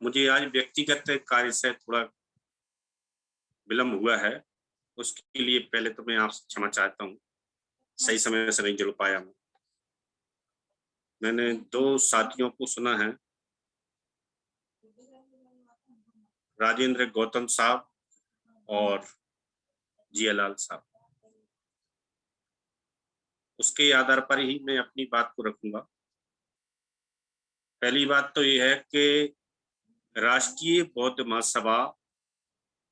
मुझे आज व्यक्तिगत कार्य से थोड़ा विलम्ब हुआ है। उसके लिए पहले तो मैं आपसे क्षमा चाहता हूँ। सही समय से नहीं जुड़ पाया मैं। मैंने 2 साथियों को सुना है, राजेंद्र गौतम साहब और जियालाल साहब। उसके आधार पर ही मैं अपनी बात को रखूंगा। पहली बात तो ये है कि राष्ट्रीय बौद्ध महासभा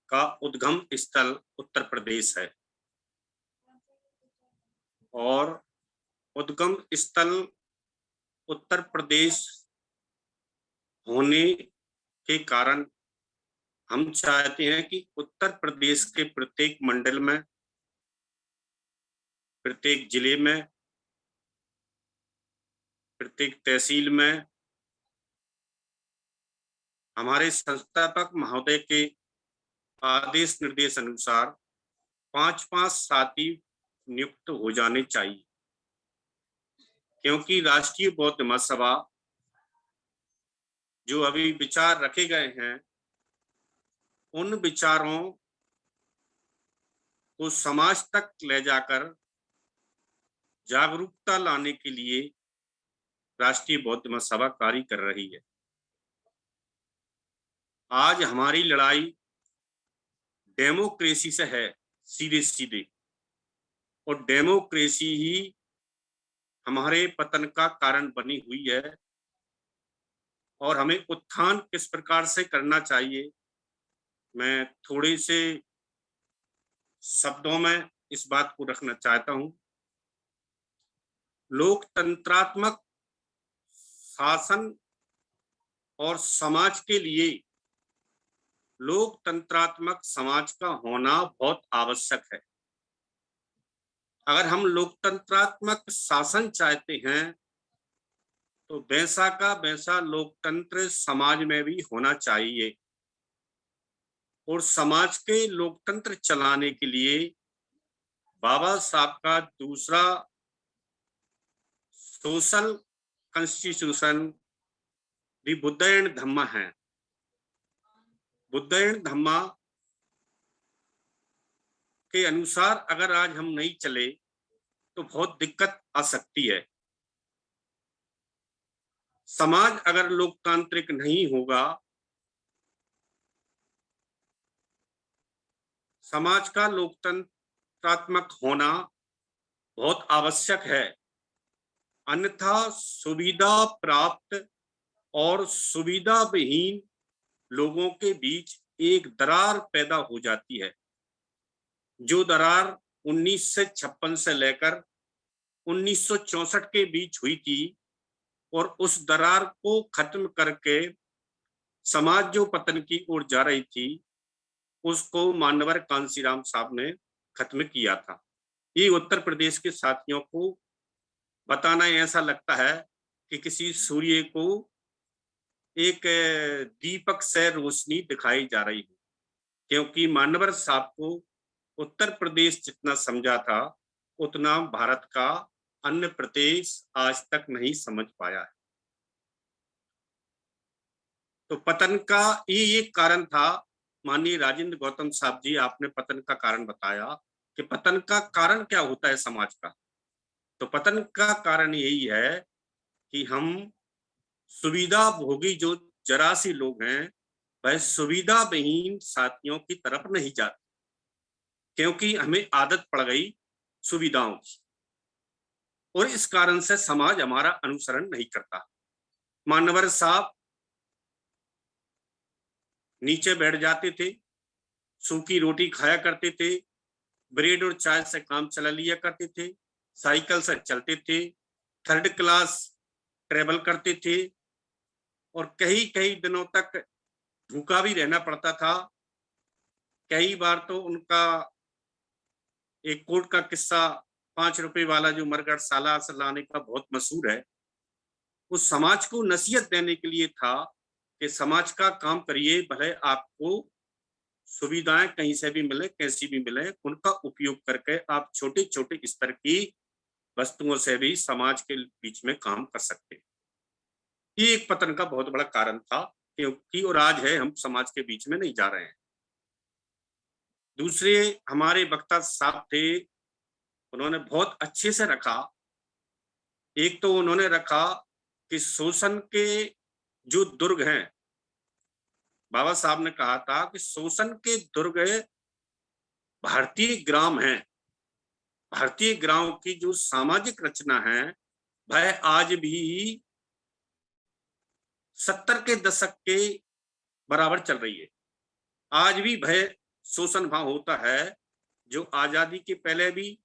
का उद्गम स्थल उत्तर प्रदेश है और उद्गम स्थल उत्तर प्रदेश होने के कारण हम चाहते हैं कि उत्तर प्रदेश के प्रत्येक मंडल में, प्रत्येक जिले में, प्रत्येक तहसील में हमारे संस्थापक महोदय के आदेश निर्देश अनुसार 5-5 साथी नियुक्त हो जाने चाहिए, क्योंकि राष्ट्रीय बौद्ध महासभा जो अभी विचार रखे गए हैं, उन विचारों को समाज तक ले जाकर जागरूकता लाने के लिए राष्ट्रीय बौद्ध महासभा कार्य कर रही है। आज हमारी लड़ाई डेमोक्रेसी से है, सीधे सीधे, और डेमोक्रेसी ही हमारे पतन का कारण बनी हुई है। और हमें उत्थान किस प्रकार से करना चाहिए, मैं थोड़े से शब्दों में इस बात को रखना चाहता हूं। लोकतंत्रात्मक शासन और समाज के लिए लोकतंत्रात्मक समाज का होना बहुत आवश्यक है। अगर हम लोकतंत्रात्मक शासन चाहते हैं तो वैसा का वैसा लोकतंत्र समाज में भी होना चाहिए। और समाज के लोकतंत्र चलाने के लिए बाबा साहब का दूसरा सोशल कॉन्स्टिट्यूशन भी बुद्धयन धम्मा है। बुद्धयन धम्मा के अनुसार अगर आज हम नहीं चले तो बहुत दिक्कत आ सकती है। समाज अगर लोकतांत्रिक नहीं होगा, समाज का लोकतंत्रात्मक होना बहुत आवश्यक है। अन्यथा सुविधा प्राप्त और सुविधा विहीन लोगों के बीच एक दरार पैदा हो जाती है, जो दरार 1956 से लेकर 1964 के बीच हुई थी। और उस दरार को खत्म करके समाज जो पतन की ओर जा रही थी, उसको मानवर कांसीराम साहब ने खत्म किया था। ये उत्तर प्रदेश के साथियों को बताना ऐसा लगता है कि किसी सूर्य को एक दीपक से रोशनी दिखाई जा रही है, क्योंकि मानवर साहब को उत्तर प्रदेश जितना समझा था उतना भारत का अन्य प्रदेश आज तक नहीं समझ पाया है। तो पतन का ये एक कारण था। माननीय राजेंद्र गौतम साहब जी, आपने पतन का कारण बताया कि पतन का कारण क्या होता है समाज का। तो पतन का कारण यही है कि हम सुविधा भोगी जो जरा सी लोग हैं, वह सुविधा विहीन साथियों की तरफ नहीं जाते, क्योंकि हमें आदत पड़ गई सुविधाओं की, और इस कारण से समाज हमारा अनुसरण नहीं करता। मानवर साहब नीचे बैठ जाते थे, सूखी रोटी खाया करते थे, ब्रेड और चाय से काम चला लिया करते थे, साइकिल से चलते थे, 3rd क्लास ट्रेवल करते थे, और कई कई दिनों तक भूखा भी रहना पड़ता था। कई बार तो उनका एक कोर्ट का किस्सा, 5 रुपए वाला जो मरघट साला से लाने का, बहुत मशहूर है। उस समाज को नसीहत देने के लिए था कि समाज का काम करिए, भले आपको सुविधाएं कहीं से भी मिले, कैसी भी मिले, उनका उपयोग करके आप छोटे छोटे स्तर की वस्तुओं से भी समाज के बीच में काम कर सकते हैं। ये एक पतन का बहुत बड़ा कारण था। क्योंकि और आज है, हम समाज के बीच में नहीं जा रहे हैं। दूसरे हमारे वक्ता साहब थे, उन्होंने बहुत अच्छे से रखा। एक तो उन्होंने रखा कि शोषण के जो दुर्ग हैं, बाबा साहब ने कहा था कि शोषण के दुर्ग भारतीय ग्राम हैं। भारतीय ग्राम की जो सामाजिक रचना है वह आज भी 70 के दशक के बराबर चल रही है। आज भी भय शोषण भाव होता है, जो आजादी के पहले भी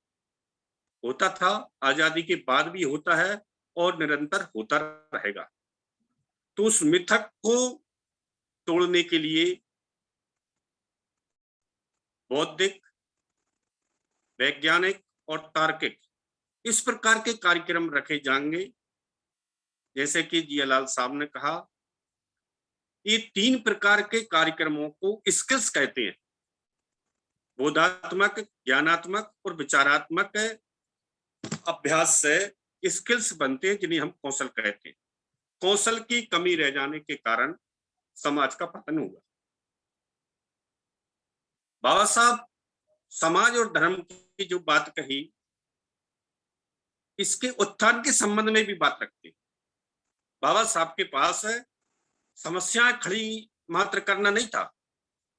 होता था, आजादी के बाद भी होता है और निरंतर होता रहेगा। तो उस मिथक को तोड़ने के लिए बौद्धिक, वैज्ञानिक और तार्किक इस प्रकार के कार्यक्रम रखे जाएंगे। जैसे कि जियालाल साहब ने कहा, ये 3 प्रकार के कार्यक्रमों को स्किल्स कहते हैं। बोधात्मक, ज्ञानात्मक और विचारात्मक अभ्यास से स्किल्स बनते हैं, जिन्हें हम कौशल कहते हैं। कौशल की कमी रह जाने के कारण समाज का पतन हुआ। बाबा साहब समाज और धर्म की जो बात कही, इसके उत्थान के संबंध में भी बात रखते हैं। बाबा साहब के पास समस्याएं खड़ी मात्र करना नहीं था,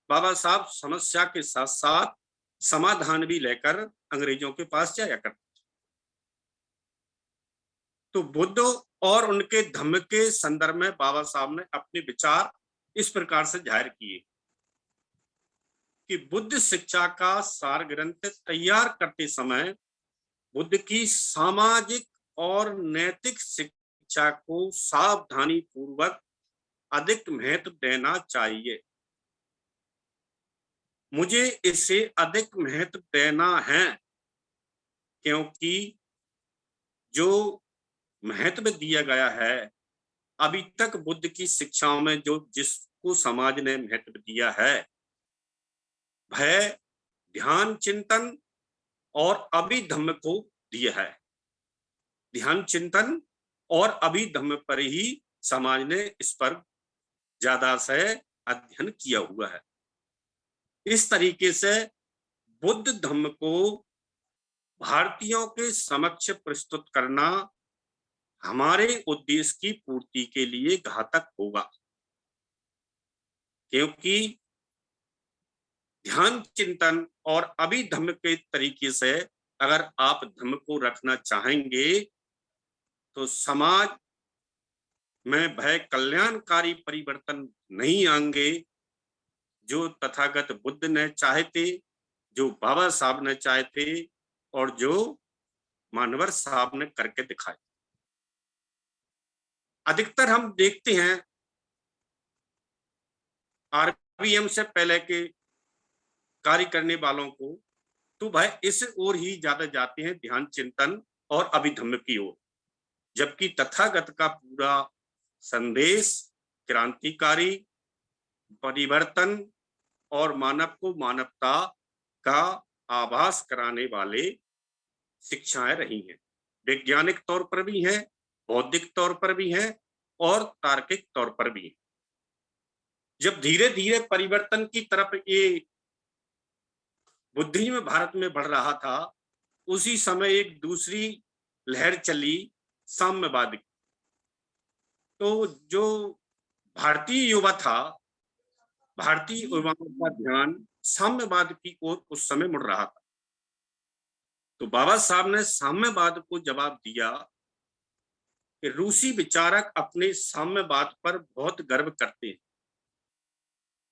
बाबा साहब समस्या के साथ साथ समाधान भी लेकर अंग्रेजों के पास जाया करते। तो बुद्ध और उनके धम्म के संदर्भ में बाबा साहब ने अपने विचार इस प्रकार से जाहिर किए कि बुद्ध शिक्षा का सार ग्रंथ तैयार करते समय बुद्ध की सामाजिक और नैतिक शिक्षा को सावधानी पूर्वक अधिक महत्व देना चाहिए। मुझे इसे अधिक महत्व देना है क्योंकि जो महत्व दिया गया है अभी तक बुद्ध की शिक्षाओं में, जो जिसको समाज ने महत्व दिया है, वह ध्यान चिंतन और अभिधम्म को दिया है। ध्यान चिंतन और अभिधम्म पर ही समाज ने इस पर ज्यादा से अध्ययन किया हुआ है। इस तरीके से बुद्ध धम्म को भारतीयों के समक्ष प्रस्तुत करना हमारे उद्देश्य की पूर्ति के लिए घातक होगा, क्योंकि ध्यान चिंतन और अभिधम्म के तरीके से अगर आप धम्म को रखना चाहेंगे तो समाज में भय कल्याणकारी परिवर्तन नहीं आएंगे, जो तथागत बुद्ध ने चाहे थे, जो बाबा साहब ने चाहे थे और जो मानवर साहब ने करके दिखाए। अधिकतर हम देखते हैं आरबीएम से पहले के कार्य करने वालों को, तो वह इस ओर ही ज्यादा जाते हैं, ध्यान चिंतन और अभिधम्म की ओर, जबकि तथागत का पूरा संदेश क्रांतिकारी परिवर्तन और मानव को मानवता का आभास कराने वाले शिक्षाएं रही हैं। वैज्ञानिक तौर पर भी हैं, बौद्धिक तौर पर भी हैं और तार्किक तौर पर भी हैं। जब धीरे धीरे परिवर्तन की तरफ ये बुद्धि में भारत में बढ़ रहा था, उसी समय एक दूसरी लहर चली, साम्यवाद की। तो जो भारतीय युवा था, भारतीय युवाओं का ध्यान साम्यवाद की ओर उस समय मुड़ रहा था। तो बाबा साहब ने साम्यवाद को जवाब दिया कि रूसी विचारक अपने साम्यवाद पर बहुत गर्व करते हैं,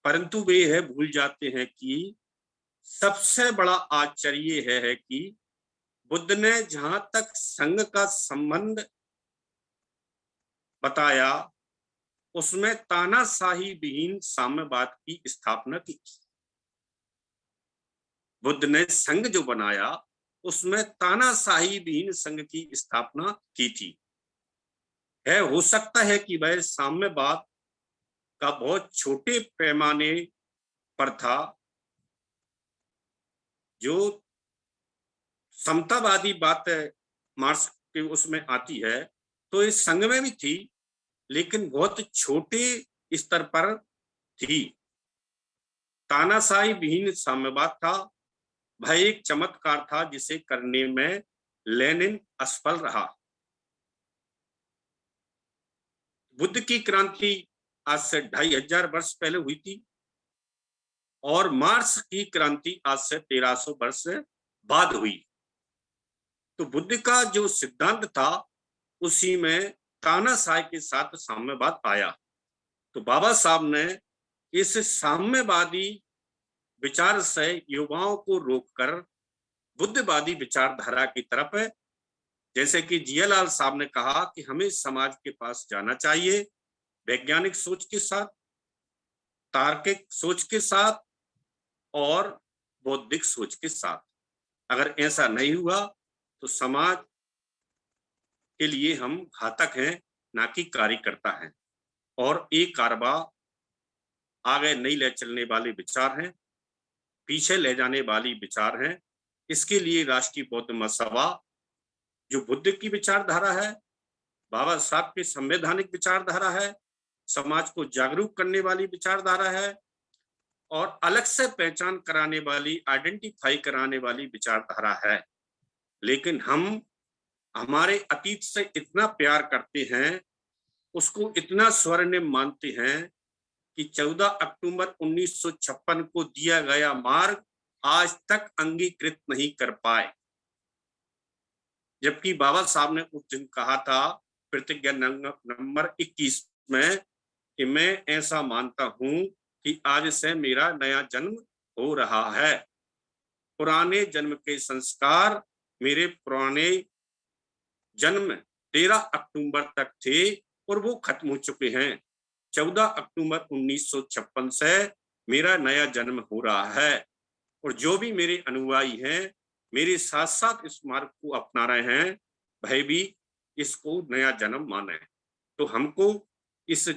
परंतु वे यह भूल जाते हैं कि सबसे बड़ा आश्चर्य है कि बुद्ध ने जहां तक संघ का संबंध बताया, उसमें तानाशाही विहीन साम्यवाद की स्थापना की। बुद्ध ने संघ जो बनाया उसमें तानाशाही विहीन संघ की स्थापना की थी। है हो सकता है कि वह साम्यवाद का बहुत छोटे पैमाने पर था, जो समतावादी बात मार्क्स के उसमें आती है, तो इस संघ में भी थी, लेकिन बहुत छोटे स्तर पर थी। तानाशाही विहीन साम्यवाद था। वह एक चमत्कार था जिसे करने में लेनिन असफल रहा। बुद्ध की क्रांति आज से 2500 वर्ष पहले हुई थी और मार्क्स की क्रांति आज से 1300 वर्ष बाद हुई। तो बुद्ध का जो सिद्धांत था उसी में तानाशाही के साथ साम्यवाद आया। तो बाबा साहब ने इस साम्यवादी विचार से युवाओं को रोककर बुद्धवादी विचारधारा की तरफ, जैसे कि जियालाल साहब ने कहा कि हमें समाज के पास जाना चाहिए वैज्ञानिक सोच के साथ, तार्किक सोच के साथ और बौद्धिक सोच के साथ। अगर ऐसा नहीं हुआ तो समाज के लिए हम घातक हैं, ना कि कार्यकर्ता हैं। और एक कारबा आगे नहीं ले चलने वाले विचार हैं, पीछे ले जाने वाली विचार हैं। इसके लिए राष्ट्रीय बौद्ध महासभा जो बुद्ध की विचारधारा है, बाबा साहब की संवैधानिक विचारधारा है, समाज को जागरूक करने वाली विचारधारा है और अलग से पहचान कराने वाली, आइडेंटिफाई कराने वाली विचारधारा है। लेकिन हम हमारे अतीत से इतना प्यार करते हैं, उसको इतना स्वर्णिम मानते हैं कि 14 अक्टूबर 1956 को दिया गया मार्ग आज तक अंगीकृत नहीं कर पाए। जबकि बाबा साहब ने उस दिन कहा था प्रतिज्ञा नंबर 21 में कि मैं ऐसा मानता हूं कि आज से मेरा नया जन्म हो रहा है। पुराने जन्म के संस्कार मेरे पुराने जन्म 13 अक्टूबर तक थे और वो खत्म हो चुके हैं। 14 अक्टूबर 1956 से मेरा नया जन्म हो रहा है और जो भी मेरे अनुयायी हैं, मेरे साथ साथ इस मार्ग को अपना रहे हैं, वह भी इसको नया जन्म माने। तो हमको इस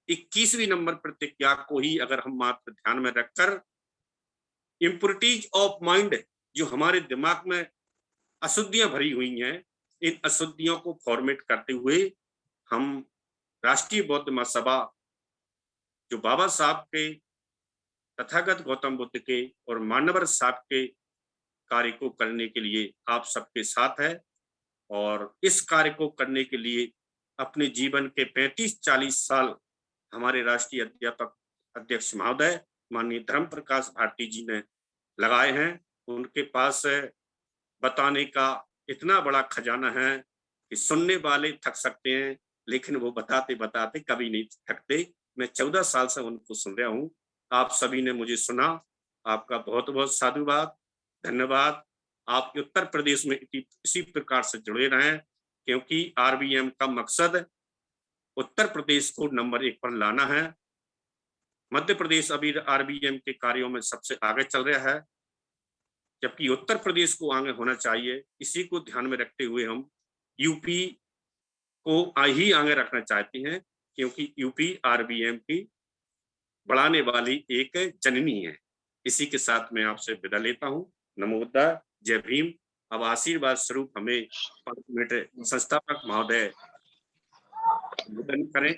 21वीं नंबर प्रतिज्ञा को ही अगर हम मात्र ध्यान में रखकर इम्प्योरिटीज ऑफ माइंड, जो हमारे दिमाग में अशुद्धियां भरी हुई हैं, इन अशुद्धियों को फॉर्मेट करते हुए हम राष्ट्रीय बौद्ध महासभा जो बाबा साहब के, तथागत गौतम बुद्ध के और मानवर साहब के कार्य को करने के लिए आप सबके साथ है। और इस कार्य को करने के लिए अपने जीवन के 35-40 साल हमारे राष्ट्रीय अध्यापक अध्यक्ष महोदय माननीय धर्म प्रकाश भारती जी ने लगाए हैं। उनके पास बताने का इतना बड़ा खजाना है कि सुनने वाले थक सकते हैं, लेकिन वो बताते बताते कभी नहीं थकते। मैं 14 साल से उनको सुन रहा हूँ। आप सभी ने मुझे सुना, आपका बहुत बहुत साधुवाद, धन्यवाद। आप उत्तर प्रदेश में इसी प्रकार से जुड़े रहें, क्योंकि आरबीएम का मकसद उत्तर प्रदेश को नंबर 1 पर लाना है। मध्य प्रदेश अभी आरबीएम के कार्यों में सबसे आगे चल रहा है, जबकि उत्तर प्रदेश को आगे होना चाहिए। इसी को ध्यान में रखते हुए हम यूपी को ही आगे रखना चाहते हैं, क्योंकि यूपी आरबीएम की बढ़ाने वाली एक जननी है। इसी के साथ मैं आपसे विदा लेता हूँ। नमो बुद्धाय, जय भीम। अब आशीर्वाद स्वरूप हमें 5 मिनट संस्थापक महोदय करें।